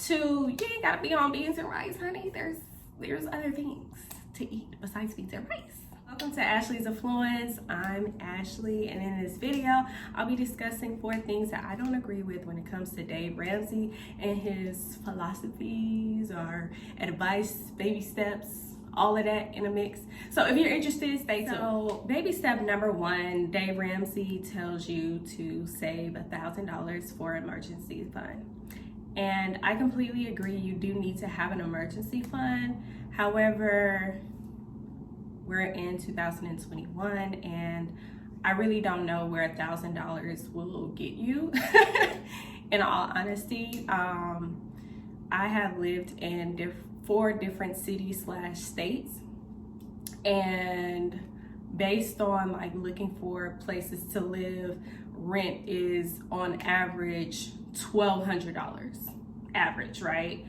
Two, you ain't gotta be on beans and rice, honey. There's other things to eat besides beans and rice. Welcome to Ashley's Affluence. I'm Ashley, and in this video, I'll be discussing 4 things that I don't agree with when it comes to Dave Ramsey and his philosophies or advice, baby steps, all of that in a mix. So if you're interested, stay tuned. So baby step number 1, Dave Ramsey tells you to save $1,000 for emergency fund. And I completely agree, you do need to have an emergency fund. However, we're in 2021 and I really don't know where $1,000 will get you. In all honesty, I have lived in 4 different cities / states, and based on like looking for places to live, rent is on average $1,200 average, right?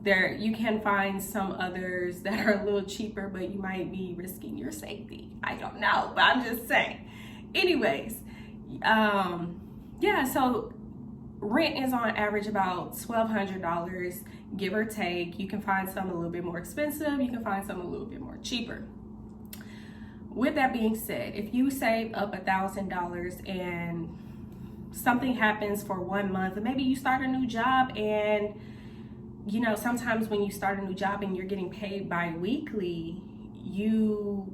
There you can find some others that are a little cheaper, but you might be risking your safety. I don't know, but I'm just saying. Anyways, yeah, so rent is on average about $1,200, give or take. You can find some a little bit more expensive, you can find some a little bit more cheaper. With that being said, if you save up $1,000 and something happens for 1 month, and maybe you start a new job, and you know, sometimes when you start a new job and you're getting paid bi-weekly, you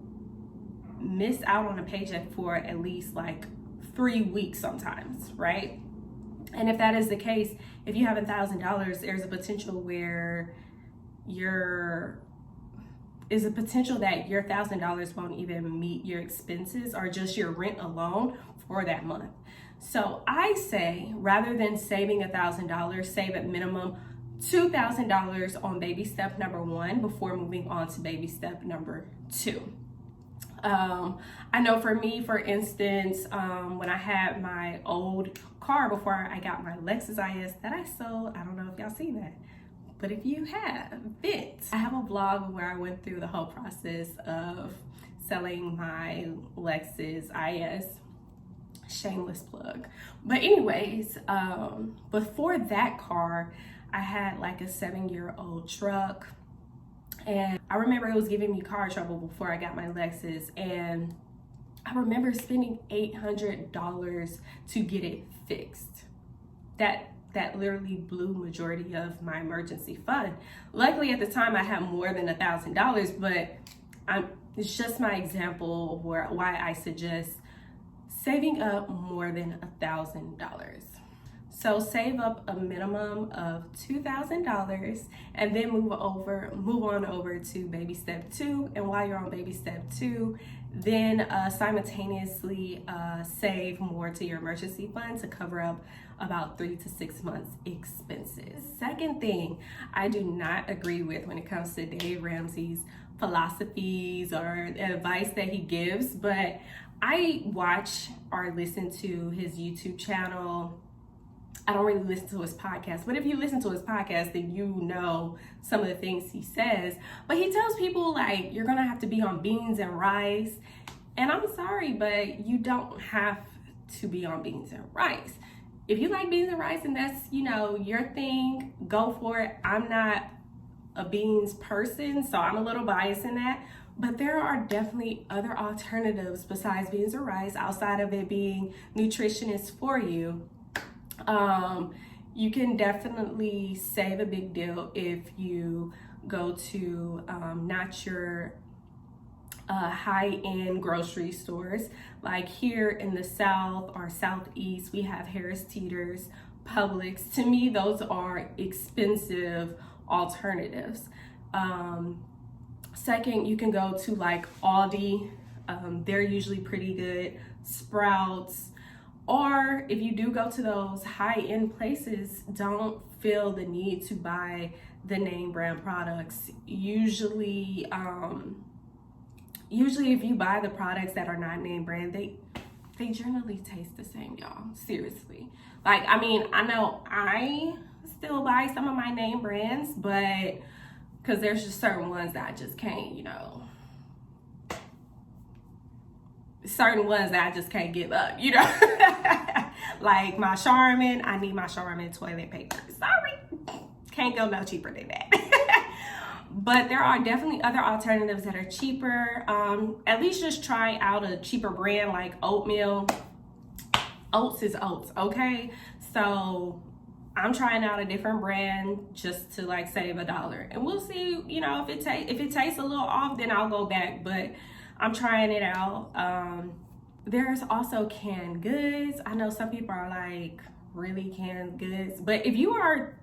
miss out on a paycheck for at least like 3 weeks sometimes, right? And if that is the case, if you have $1,000, there's a potential where is a potential that your $1,000 won't even meet your expenses or just your rent alone for that month. So I say, rather than saving $1,000, save at minimum $2,000 on baby step number 1 before moving on to baby step number 2. I know for me, for instance, when I had my old car before I got my Lexus IS that I sold, I don't know if y'all seen that, but if you haven't, I have a vlog where I went through the whole process of selling my Lexus IS. Shameless plug. But anyways, before that car, I had like a 7-year-old truck, and I remember it was giving me car trouble before I got my Lexus, and I remember spending $800 to get it fixed. That literally blew majority of my emergency fund. Luckily at the time I had more than $1,000, but it's just my example of why I suggest saving up more than $1,000. So save up a minimum of $2,000 and then move on over to baby step 2. And while you're on baby step 2, then simultaneously save more to your emergency fund to cover up about 3 to 6 months expenses. Second thing I do not agree with when it comes to Dave Ramsey's philosophies or advice that he gives, but I watch or listen to his YouTube channel. I don't really listen to his podcast, but if you listen to his podcast, then you know some of the things he says. But he tells people like, you're gonna have to be on beans and rice. And I'm sorry, but you don't have to be on beans and rice. If you like beans and rice and that's, you know, your thing, go for it. I'm not a beans person, so I'm a little biased in that. But there are definitely other alternatives besides beans or rice outside of it being nutritious for you. You can definitely save a big deal if you go to not your high-end grocery stores. Like here in the South or Southeast, we have Harris Teeter's, Publix. To me, those are expensive alternatives. Second, you can go to like Aldi. They're usually pretty good. Sprouts. Or if you do go to those high-end places, don't feel the need to buy the name brand products. Usually if you buy the products that are not name brand, they generally taste the same, y'all. Seriously. Like, I mean, I know I still buy some of my name brands, but because there's just certain ones that I just can't, you know. Certain ones that I just can't give up, you know. Like my Charmin, I need my Charmin toilet paper. Sorry. can't go no cheaper than that. But there are definitely other alternatives that are cheaper. At least just try out a cheaper brand like oatmeal. Oats is oats, okay? So I'm trying out a different brand just to like save $1, and we'll see. You know, if it tastes a little off, then I'll go back. But I'm trying it out. There's also canned goods. I know some people are like, really, canned goods? But if you are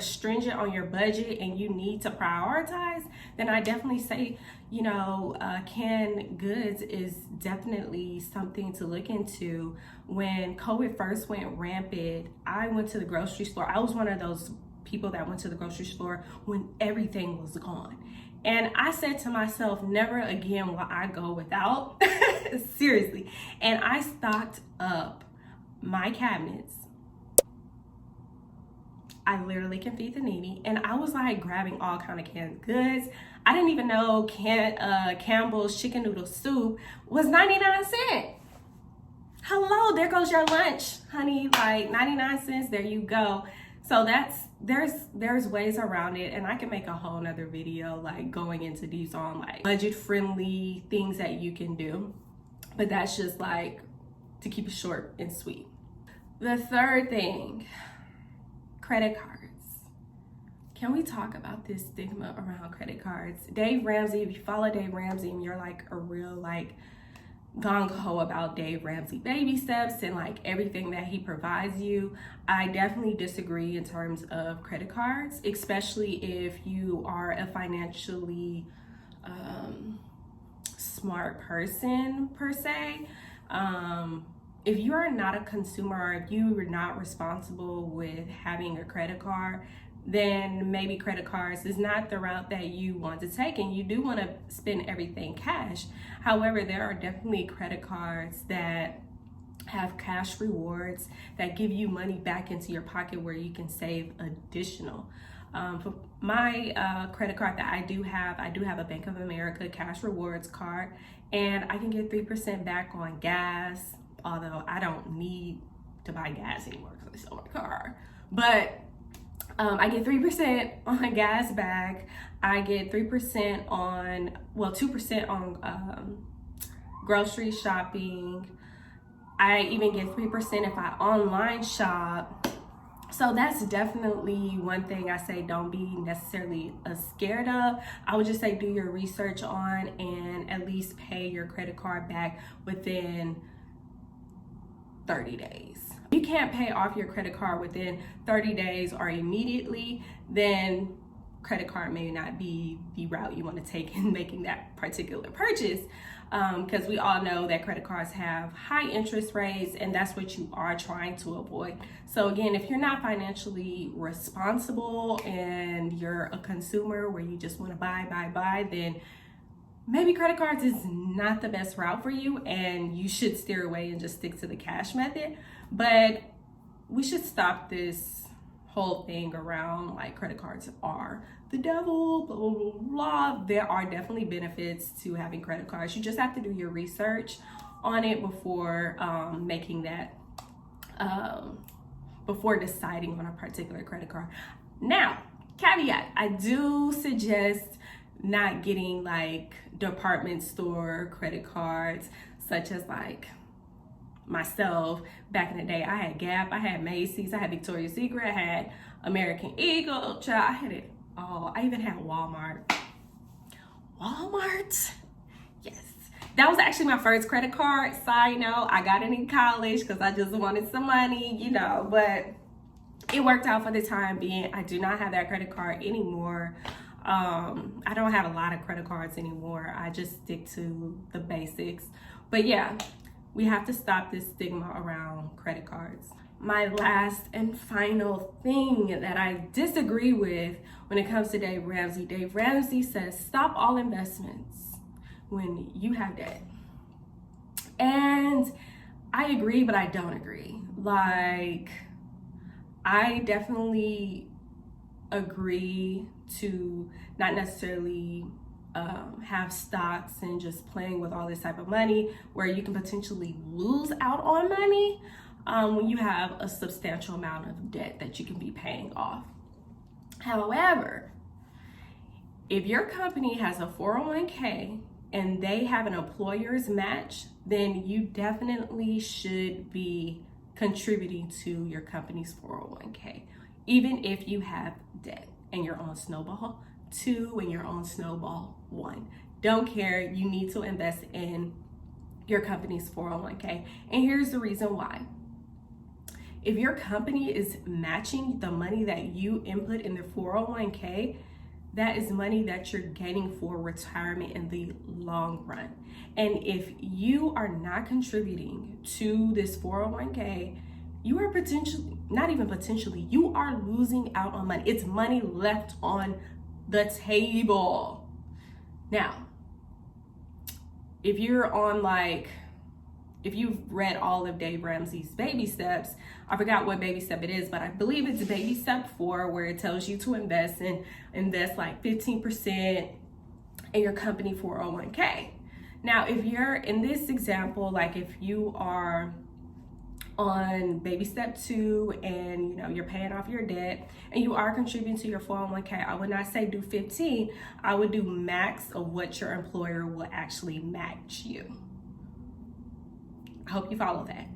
stringent on your budget and you need to prioritize, then I definitely say, you know, canned goods is definitely something to look into. When COVID first went rampant, I went to the grocery store. I was one of those people that went to the grocery store when everything was gone. And I said to myself, never again will I go without. Seriously. And I stocked up my cabinets. I literally can feed the needy. And I was like grabbing all kind of canned goods. I didn't even know Campbell's chicken noodle soup was 99 cents. Hello, there goes your lunch, honey. Like 99 cents, there you go. So there's ways around it, and I can make a whole nother video like going into these on like budget friendly things that you can do. But that's just like to keep it short and sweet. The third thing, credit cards. Can we talk about this stigma around credit cards? Dave Ramsey, if you follow Dave Ramsey and you're like a real like gung-ho about Dave Ramsey baby steps and like everything that he provides you, I definitely disagree in terms of credit cards, especially if you are a financially smart person per se. If you are not a consumer, or if you are not responsible with having a credit card, then maybe credit cards is not the route that you want to take, and you do want to spend everything cash. However, there are definitely credit cards that have cash rewards that give you money back into your pocket where you can save additional. For my credit card that I do have a Bank of America cash rewards card, and I can get 3% back on gas, although I don't need to buy gas anymore because I sell my car. But I get 3% on gas back. I get 3% on, well, 2% on grocery shopping. I even get 3% if I online shop. So that's definitely one thing I say don't be necessarily scared of. I would just say do your research on and at least pay your credit card back within 30 days. If you can't pay off your credit card within 30 days or immediately, then credit card may not be the route you want to take in making that particular purchase, because we all know that credit cards have high interest rates, and that's what you are trying to avoid. So again, if you're not financially responsible and you're a consumer where you just want to buy, then maybe credit cards is not the best route for you, and you should steer away and just stick to the cash method. But we should stop this whole thing around like credit cards are the devil, blah, blah, blah, blah. There are definitely benefits to having credit cards. You just have to do your research on it before making that, before deciding on a particular credit card. Now, caveat, I do suggest not getting like department store credit cards, such as like myself. Back in the day, I had Gap, I had Macy's, I had Victoria's Secret, I had American Eagle, child, I had it all. I even had Walmart. Yes, that was actually my first credit card. Side note, I got it in college because I just wanted some money, you know, but it worked out for the time being. I do not have that credit card anymore. I don't have a lot of credit cards anymore. I just stick to the basics. But yeah, we have to stop this stigma around credit cards. My last and final thing that I disagree with when it comes to Dave Ramsey. Dave Ramsey says stop all investments when you have debt. And I agree, but I don't agree. Like, I definitely agree to not necessarily have stocks and just playing with all this type of money where you can potentially lose out on money when you have a substantial amount of debt that you can be paying off. However, if your company has a 401k and they have an employer's match, then you definitely should be contributing to your company's 401k, even if you have debt and you're on Snowball 2 and you're on Snowball 1. Don't care, you need to invest in your company's 401k. And here's the reason why. If your company is matching the money that you input in the 401k, that is money that you're getting for retirement in the long run. And if you are not contributing to this 401k, you are you are losing out on money. It's money left on the table. Now, if you're on if you've read all of Dave Ramsey's baby steps, I forgot what baby step it is, but I believe it's baby step 4, where it tells you to invest 15% in your company 401k. Now, if you're in this example, if you are on baby step 2 and you're paying off your debt and you are contributing to your 401k, I would not say do 15. I would do max of what your employer will actually match you. I hope you follow that.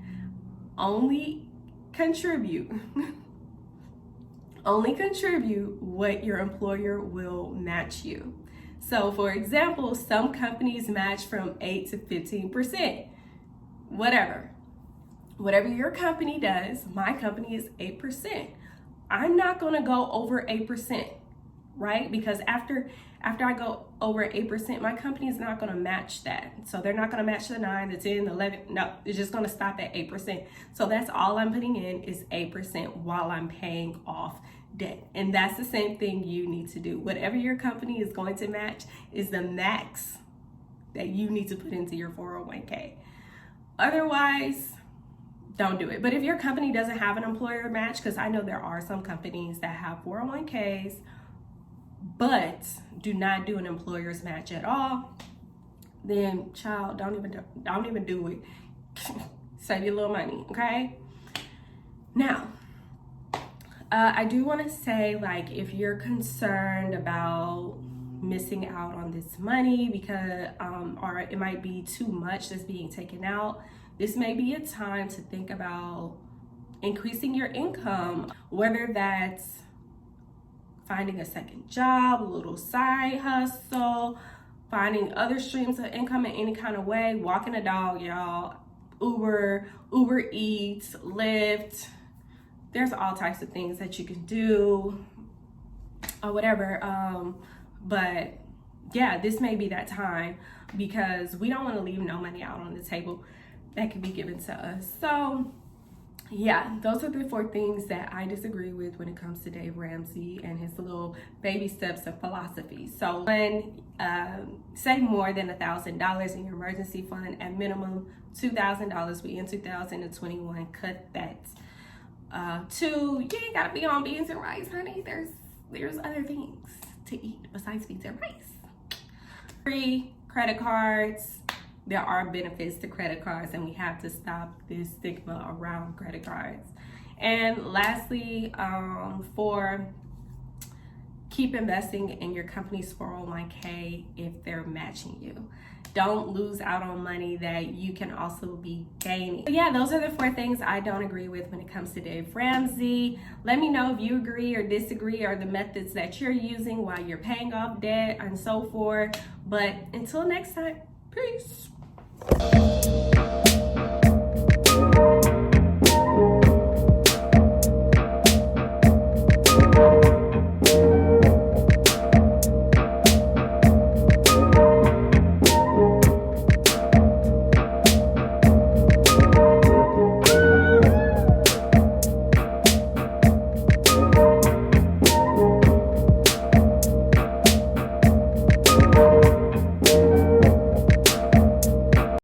Only contribute what your employer will match you. So for example, some companies match from 8 to 15%. Whatever your company does, my company is 8%. I'm not going to go over 8%, right? Because after I go over 8%, my company is not going to match that. So they're not going to match the 9, the 10, the 11. No, it's just going to stop at 8%. So that's all I'm putting in is 8% while I'm paying off debt. And that's the same thing you need to do. Whatever your company is going to match is the max that you need to put into your 401k. Otherwise, don't do it. But if your company doesn't have an employer match, because I know there are some companies that have 401ks, but do not do an employer's match at all, then child, don't even do it. Save your little money, okay? Now, I do want to say, if you're concerned about missing out on this money because or it might be too much that's being taken out, this may be a time to think about increasing your income, whether that's finding a second job, a little side hustle, finding other streams of income in any kind of way, walking a dog, y'all, Uber Eats, Lyft. There's all types of things that you can do or whatever. But yeah, this may be that time because we don't want to leave no money out on the table that can be given to us. So yeah, those are the 4 things that I disagree with when it comes to Dave Ramsey and his little baby steps of philosophy. So one, save more than $1,000 in your emergency fund, at minimum $2,000. We in 2021, cut that. 2, you ain't gotta be on beans and rice, honey. There's other things to eat besides beans and rice. 3, credit cards. There are benefits to credit cards, and we have to stop this stigma around credit cards. And lastly, 4, keep investing in your company's 401k if they're matching you. Don't lose out on money that you can also be gaining. But yeah, those are the 4 things I don't agree with when it comes to Dave Ramsey. Let me know if you agree or disagree, or the methods that you're using while you're paying off debt and so forth. But until next time, peace.